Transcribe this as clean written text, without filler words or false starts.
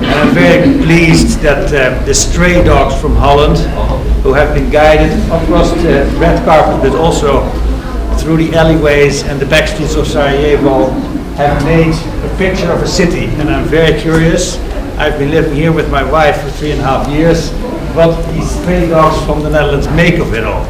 And I'm very pleased that the stray dogs from Holland, who have been guided across the red carpet, but also through the alleyways and the back streets of Sarajevo, have made a picture of a city. And I'm very curious. I've been living here with my wife for 3.5 years. What these stray dogs from the Netherlands make of it all.